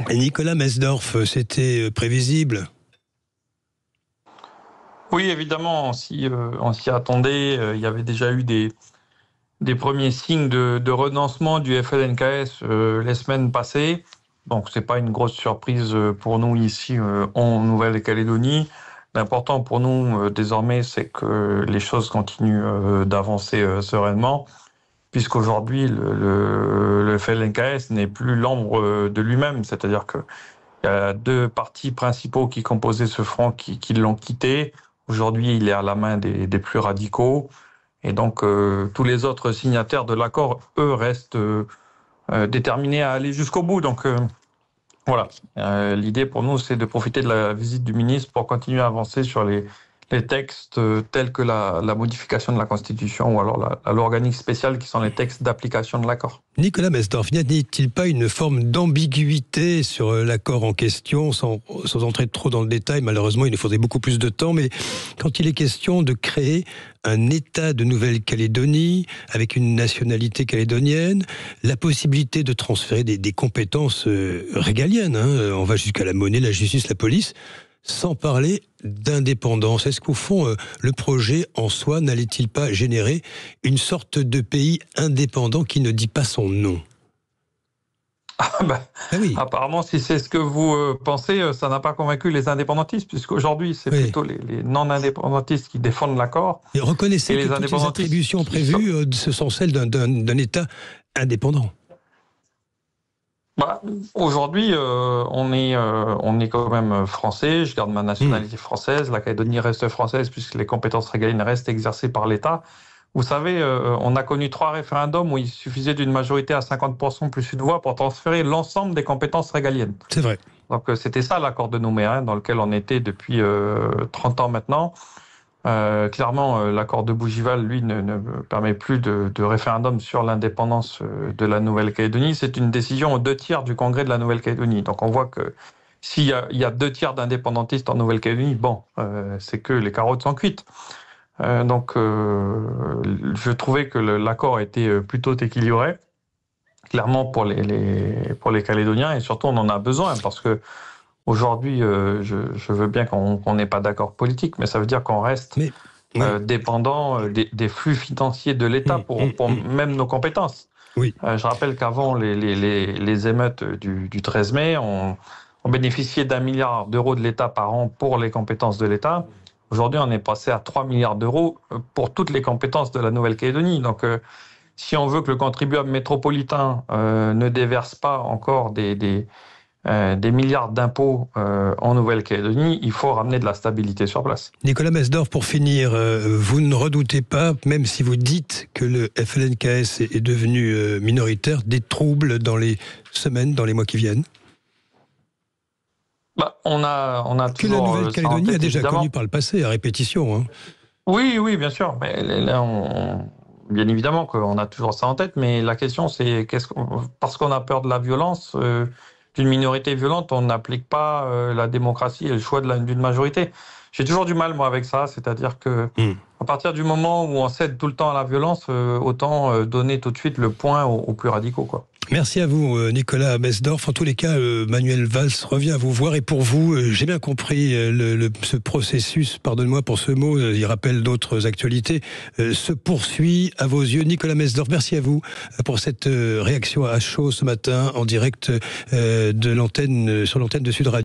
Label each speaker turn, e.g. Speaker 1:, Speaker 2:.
Speaker 1: Et Nicolas Mesdorf, c'était prévisible?
Speaker 2: Oui, évidemment, si on s'y attendait, il y avait déjà eu des premiers signes de renoncement du FLNKS les semaines passées. Donc, c'est pas une grosse surprise pour nous ici en Nouvelle-Calédonie. L'important pour nous désormais, c'est que les choses continuent d'avancer sereinement, puisqu'aujourd'hui, le FLNKS n'est plus l'ombre de lui-même. C'est-à-dire que il y a deux partis principaux qui composaient ce front qui l'ont quitté. Aujourd'hui, il est à la main des plus radicaux. Et donc, tous les autres signataires de l'accord, eux, restent déterminés à aller jusqu'au bout. Donc, voilà. L'idée pour nous, c'est de profiter de la visite du ministre pour continuer à avancer sur les textes tels que la modification de la Constitution ou alors l'organique spécial qui sont les textes d'application de l'accord.
Speaker 1: Nicolas Mesdorf, n'y a-t-il pas une forme d'ambiguïté sur l'accord en question, sans entrer trop dans le détail? Malheureusement, il nous faudrait beaucoup plus de temps, mais quand il est question de créer un État de Nouvelle-Calédonie avec une nationalité calédonienne, la possibilité de transférer des compétences régaliennes, on va jusqu'à la monnaie, la justice, la police, sans parler d'indépendance. Est-ce qu'au fond, le projet en soi n'allait-il pas générer une sorte de pays indépendant qui ne dit pas son nom?
Speaker 2: Oui. Apparemment, si c'est ce que vous pensez, ça n'a pas convaincu les indépendantistes, puisqu'aujourd'hui, c'est plutôt les non-indépendantistes qui défendent l'accord.
Speaker 1: Et reconnaissez que toutes les attributions prévues ce sont celles d'un État indépendant.
Speaker 2: Aujourd'hui, on est quand même français. Je garde ma nationalité française. La Calédonie reste française puisque les compétences régaliennes restent exercées par l'État. Vous savez, on a connu 3 référendums où il suffisait d'une majorité à 50% plus une voix pour transférer l'ensemble des compétences régaliennes.
Speaker 1: C'est vrai.
Speaker 2: Donc c'était ça l'accord de Nouméa, dans lequel on était depuis 30 ans maintenant. Clairement, l'accord de Bougival, lui, ne permet plus de référendum sur l'indépendance de la Nouvelle-Calédonie. C'est une décision aux 2/3 du Congrès de la Nouvelle-Calédonie. Donc on voit que s'il y a 2/3 d'indépendantistes en Nouvelle-Calédonie, c'est que les carottes sont cuites. Donc je trouvais que l'accord était plutôt équilibré, clairement pour les Calédoniens, et surtout on en a besoin parce que aujourd'hui, je veux bien qu'on n'ait pas d'accord politique, mais ça veut dire qu'on reste dépendant des flux financiers de l'État pour même nos compétences.
Speaker 1: Oui.
Speaker 2: Je rappelle qu'avant les émeutes du 13 mai, on bénéficiait d'1 milliard d'euros de l'État par an pour les compétences de l'État. Aujourd'hui, on est passé à 3 milliards d'euros pour toutes les compétences de la Nouvelle-Calédonie. Donc, si on veut que le contribuable métropolitain ne déverse pas encore des milliards d'impôts en Nouvelle-Calédonie, il faut ramener de la stabilité sur place.
Speaker 1: Nicolas Mesdorf, pour finir, vous ne redoutez pas, même si vous dites que le FLNKS est devenu minoritaire, des troubles dans les semaines, dans les mois qui viennent?
Speaker 2: On a
Speaker 1: que la Nouvelle-Calédonie a déjà connu par le passé, à répétition.
Speaker 2: Oui, bien sûr. Mais là, bien évidemment qu'on a toujours ça en tête, mais la question c'est parce qu'on a peur de la violence, d'une minorité violente, on n'applique pas la démocratie et le choix d'une majorité. J'ai toujours du mal, moi, avec ça, c'est-à-dire que à partir du moment où on cède tout le temps à la violence, autant donner tout de suite le point aux plus radicaux, quoi.
Speaker 1: Merci à vous, Nicolas Mesdorf. En tous les cas, Manuel Valls revient à vous voir. Et pour vous, j'ai bien compris ce processus, pardonne-moi pour ce mot, il rappelle d'autres actualités, se poursuit à vos yeux. Nicolas Mesdorf, merci à vous pour cette réaction à chaud ce matin en direct sur l'antenne de Sud Radio.